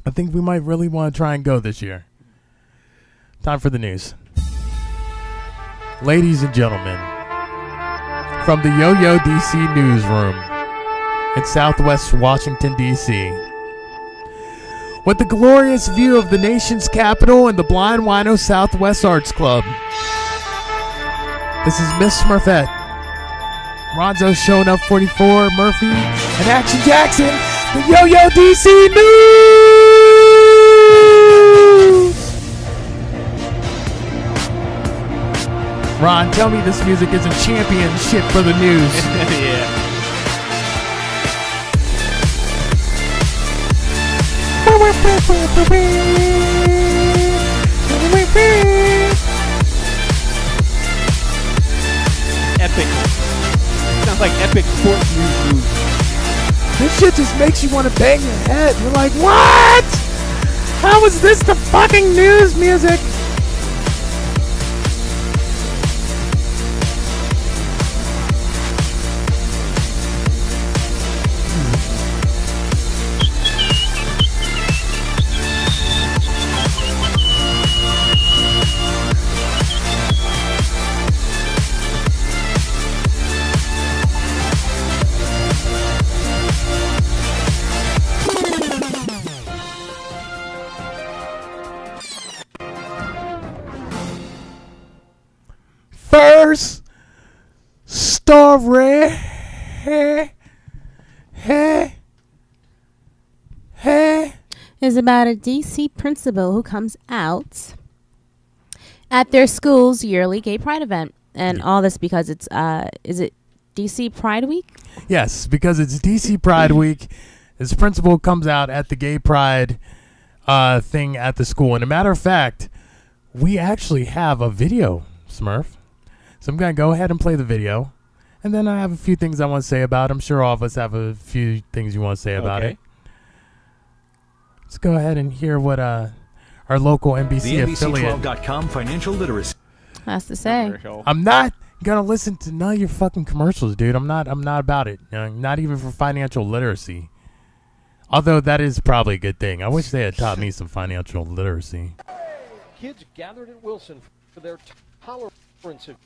I think we might really want to try and go this year. Time for the news. Ladies and gentlemen, from the Yo-Yo DC newsroom in Southwest Washington, D.C., with the glorious view of the nation's capital and the Blind Wino Southwest Arts Club, this is Miss Smurfette, Ronzo showing up 44, Murphy, and Ackshun Jackson, the Yo-Yo DC News! Ron, tell me this music isn't championship for the news. Yeah. Epic. Sounds like epic sports news. This shit just makes you want to bang your head. You're like, what? How is this the fucking news music? First story is about a DC principal who comes out at their school's yearly gay pride event. And all this because it's, is it DC Pride Week? Yes, because it's DC Pride Week. This principal comes out at the gay pride thing at the school. And a matter of fact, we actually have a video, Smurf. So I'm going to go ahead and play the video. And then I have a few things I want to say about it. I'm sure all of us have a few things you want to say about it. Let's go ahead and hear what our local NBC affiliate. The NBC12.com financial literacy Has to say. I'm not going to listen to none of your fucking commercials, dude. I'm not about it. Not even for financial literacy. Although that is probably a good thing. I wish they had taught me some financial literacy. Kids gathered at Wilson for their tolerance event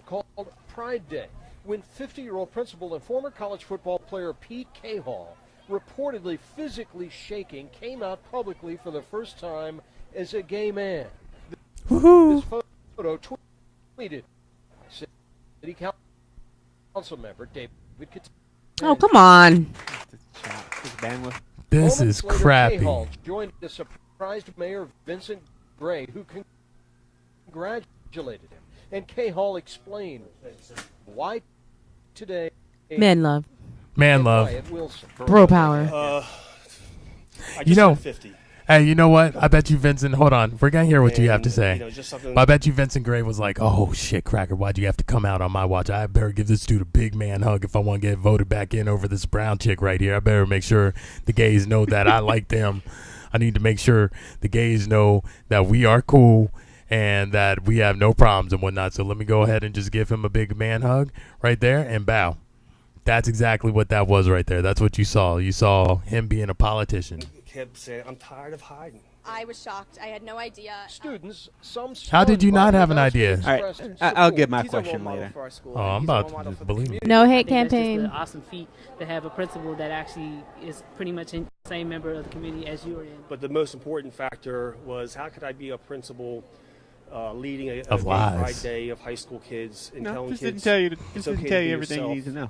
called Pride Day, when 50-year-old principal and former college football player Pete Cahall, reportedly physically shaking, came out publicly for the first time as a gay man. Woohoo! This photo tweeted by City Council member David Katz. Oh, come on. This is Moments later, crappy. Cahall joined the surprised mayor Vincent Gray, who congratulated him. And Cahall explained why today. Man love. Man love. Bro power. You know, 50. Hey, you know what? I bet you Vincent, hold on. We're going to hear what you have to say. But I bet you Vincent Gray was like, oh, shit, Cracker, why'd you have to come out on my watch? I better give this dude a big man hug if I want to get voted back in over this brown chick right here. I better make sure the gays know that I like them. I need to make sure the gays know that we are cool and that we have no problems and whatnot. So let me go ahead and just give him a big man hug right there and bow. That's exactly what that was right there. That's what you saw. You saw him being a politician. Kept saying, I'm tired of hiding. I was shocked. I had no idea. Students, some. How did you not have an idea? All right, I'll get my question later. Oh, I'm about to believe me. No hate I think campaign. That's just an awesome feat to have a principal that actually is pretty much the same member of the community as you are in. But the most important factor was, how could I be a principal leading a Of gay lies. Pride Day of high school kids and telling This kids didn't tell you. it's This okay didn't to tell be you everything you yourself need to know.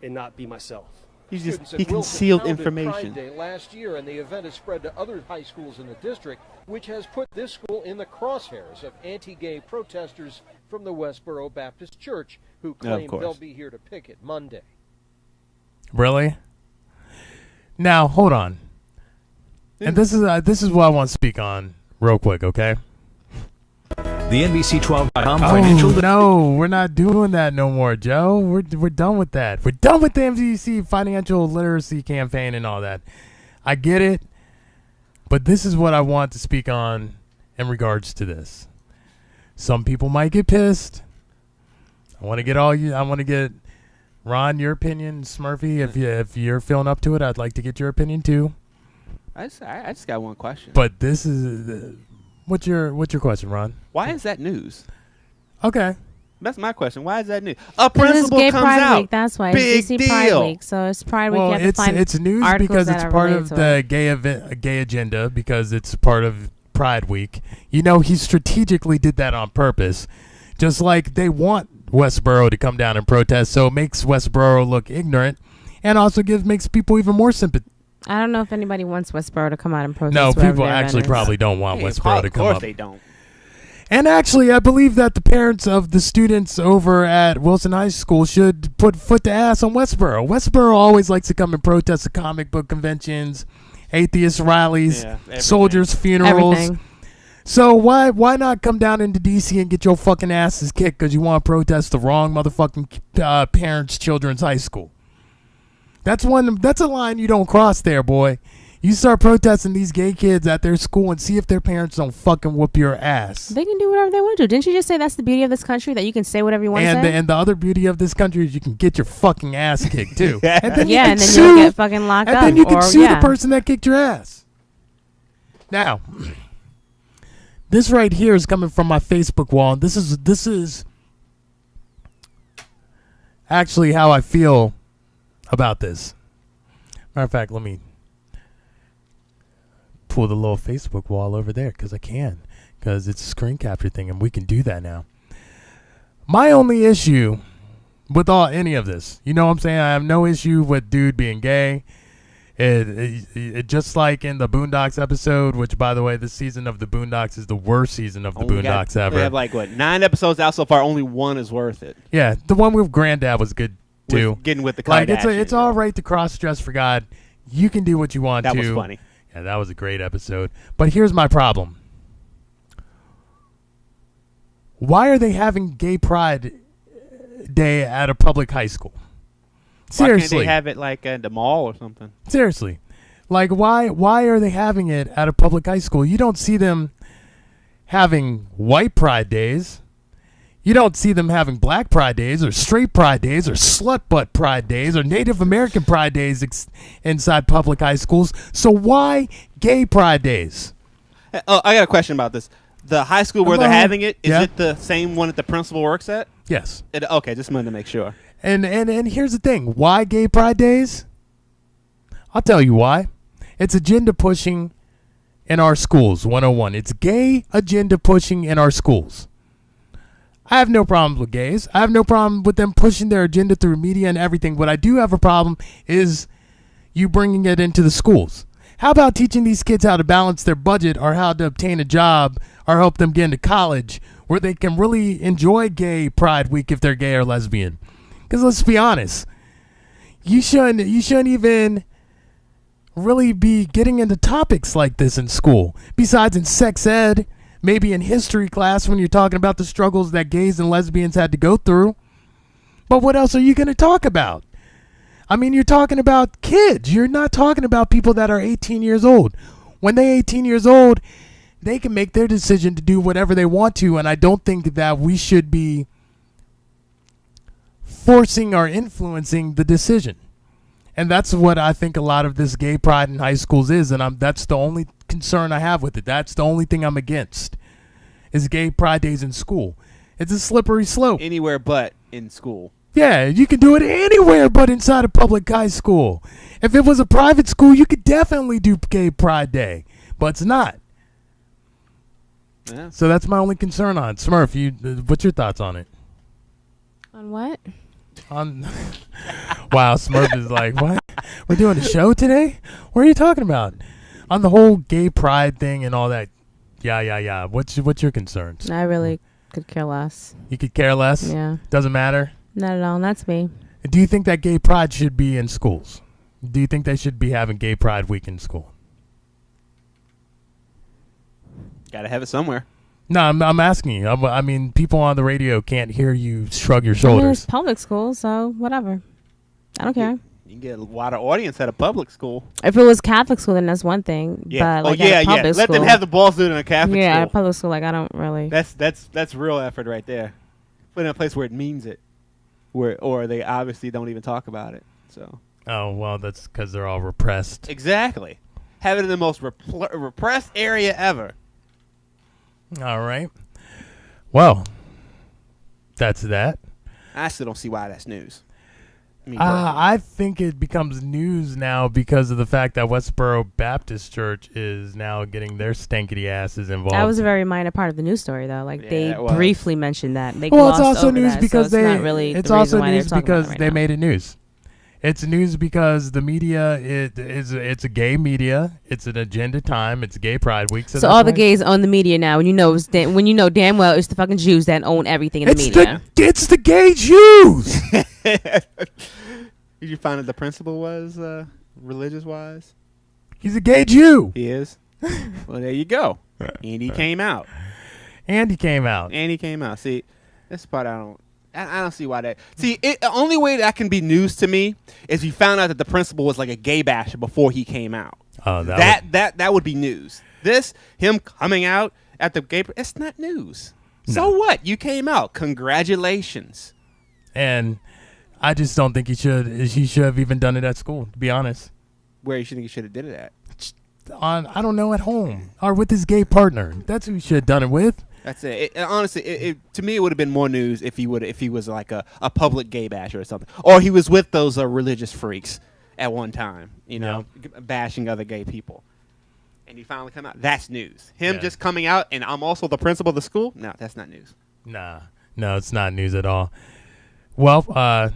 and not be myself. He's Students just at he Wilson concealed founded information. Pride Day last year, and the event has spread to other high schools in the district, which has put this school in the crosshairs of anti-gay protesters from the Westboro Baptist Church, who claim they'll be here to picket Monday. Really? Now, hold on. And this is what I want to speak on real quick, okay? The NBC12.com financial literacy. No, we're not doing that no more, Joe. We're done with that. We're done with the MCC financial literacy campaign and all that. I get it, but this is what I want to speak on in regards to this. Some people might get pissed. I want to get Ron, your opinion, Smurfy. If you're feeling up to it, I'd like to get your opinion too. I just got one question. But this is what's your question, Ron? Why is that news? Okay. That's my question. Why is that news? A This is principal Gay comes Pride out. Week. That's why. Big it's DC deal. Pride Week. So it's Pride Week. Well, You have to find it's news articles because that it's are part related of to the it. gay agenda because it's part of Pride Week. You know, he strategically did that on purpose. Just like they want Westboro to come down and protest, so it makes Westboro look ignorant and also makes people even more sympathetic. I don't know if anybody wants Westboro to come out and protest. No, wherever people their actually event is. probably don't want Westboro to come up. Of course they don't. And actually, I believe that the parents of the students over at Wilson High School should put foot to ass on Westboro. Westboro always likes to come and protest at comic book conventions, atheist rallies, soldiers' funerals. Everything. So why not come down into D.C. and get your fucking asses kicked because you want to protest the wrong motherfucking parents' children's high school? That's a line you don't cross there, boy. You start protesting these gay kids at their school and see if their parents don't fucking whoop your ass. They can do whatever they want to. Didn't you just say that's the beauty of this country, that you can say whatever you want to say? And the other beauty of this country is you can get your fucking ass kicked too. And then and then you'll get fucking locked up. And then you can sue yeah. the person that kicked your ass. Now, this right here is coming from my Facebook wall. This is actually how I feel about this. Matter of fact, let me pull the little Facebook wall over there because it's a screen capture thing and we can do that now. My only issue with any of this, you know what I'm saying? I have no issue with dude being gay. It just like in the Boondocks episode, which by the way, this season of the Boondocks is the worst season of the Boondocks ever. They have 9 episodes out so far. Only one is worth it. Yeah, the one with Granddad was good too. Getting with the Kardashians. It's all right to cross dress for God. You can do what you want to. That was funny. Yeah, that was a great episode. But here's my problem. Why are they having Gay Pride Day at a public high school? Seriously. Why can't they have it at the mall or something? Seriously. Why are they having it at a public high school? You don't see them having white pride days. You don't see them having black pride days or straight pride days or slut butt pride days or Native American pride days inside public high schools. So why gay pride days? Oh, I got a question about this. The high school where they're having it, is it the same one that the principal works at? Yes. Okay, just wanted to make sure. And here's the thing. Why gay pride days? I'll tell you why. It's agenda pushing in our schools, 101. It's gay agenda pushing in our schools. I have no problems with gays. I have no problem with them pushing their agenda through media and everything. What I do have a problem is you bringing it into the schools. How about teaching these kids how to balance their budget or how to obtain a job or help them get into college where they can really enjoy Gay Pride Week if they're gay or lesbian? Because let's be honest, you shouldn't even really be getting into topics like this in school. Besides in sex ed, maybe in history class when you're talking about the struggles that gays and lesbians had to go through. But what else are you going to talk about? I mean, you're talking about kids. You're not talking about people that are 18 years old. When they're 18 years old, they can make their decision to do whatever they want to, and I don't think that we should be forcing or influencing the decision. And that's what I think a lot of this gay pride in high schools is, and that's the only concern I have with it. That's the only thing I'm against, is gay pride days in school. It's a slippery slope. Anywhere but in school. Yeah, you can do it anywhere but inside a public high school. If it was a private school, you could definitely do Gay Pride Day, but it's not. Yeah. So that's my only concern on it. Smurf, what's your thoughts on it? On what? Wow, Smurf is like, what? We're doing a show today? What are you talking about? On the whole gay pride thing and all that. Yeah. What's your concerns? I really could care less. You could care less? Yeah. Doesn't matter? Not at all. That's me. Do you think that gay pride should be in schools? Do you think they should be having Gay Pride Week in school? Got to have it somewhere. No, I'm asking you. I mean, people on the radio can't hear you shrug your I mean, shoulders. it's public school, so whatever. I don't care. You can get a wider audience at a public school. If it was Catholic school, then that's one thing. Yeah. But At a public school, Let them have the balls to do it in a Catholic school. Yeah, at a public school, I don't really. That's real effort right there. Put in a place where it means it, or they obviously don't even talk about it. So. Oh well, that's because they're all repressed. Exactly. have it in the most repressed area ever. All right. Well, that's that. I still don't see why that's news. I think it becomes news now because of the fact that Westboro Baptist Church is now getting their stankety asses involved. That was a very minor part of the news story, though. Like they briefly mentioned that. They it's also news because it's also news because they made it news. It's news because the media it's a gay media. It's an agenda time. It's Gay Pride Week. So all the gays own the media now. When you know damn well it's the fucking Jews that own everything in the media. It's the gay Jews. Did you find out the principal was religious wise? He's a gay Jew. He is. Well, there you go. And he came out. See, this part I don't see why that. See, the only way that can be news to me is you found out that the principal was like a gay basher before he came out. Oh, that would be news. Him coming out at the gay, it's not news. No. So what? You came out. Congratulations. And I just don't think he should have even done it at school, to be honest. Where you think he should have did it at? I don't know, at home or with his gay partner. That's who he should have done it with. That's it. Honestly, to me, it would have been more news if he was like a public gay basher or something, or he was with those religious freaks at one time, bashing other gay people, and he finally come out. That's news. Him just coming out, and I'm also the principal of the school. No, that's not news. No, it's not news at all. Well,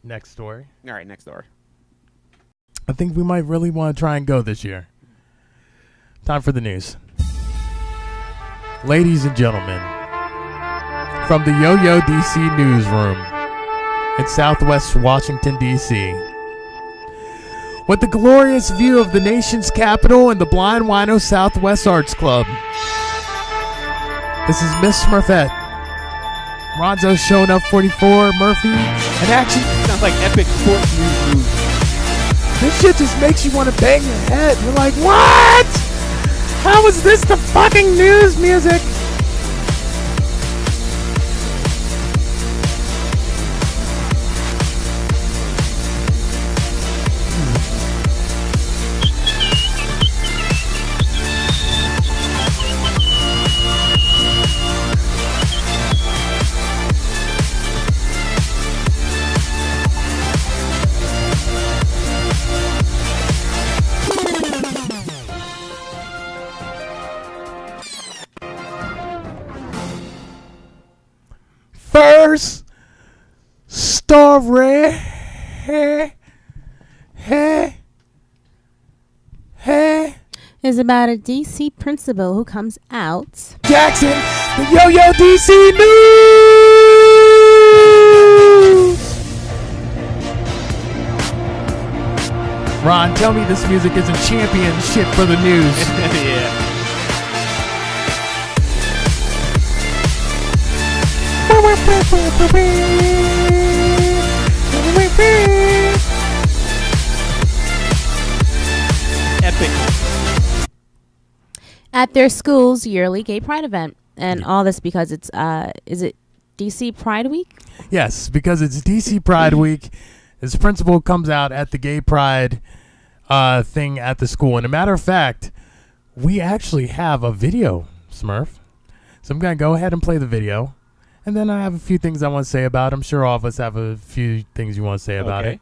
next story. All right, next story. I think we might really want to try and go this year. Time for the news. Ladies and gentlemen, from the Yo-Yo DC newsroom in Southwest Washington, D.C., with the glorious view of the nation's capital and the Blind Wino Southwest Arts Club, this is Miss Smurfette, Ronzo showing up 44, Murphy, and Ackshun. Sounds like epic sports news. This shit just makes you want to bang your head. You're like, what? How is this the fucking news music? First story is about a DC principal who comes out. Jackson, the Yo-Yo DC News. Ron, tell me this music isn't champion shit for the news. Yeah. Epic. At their school's yearly Gay Pride event, and all this because it's is it DC Pride Week? Yes, because it's DC Pride Week. His principal comes out at the Gay Pride thing at the school, and a matter of fact, we actually have a video, Smurf. So I'm gonna go ahead and play the video. And then I have a few things I want to say about it. I'm sure all of us have a few things you want to say about it.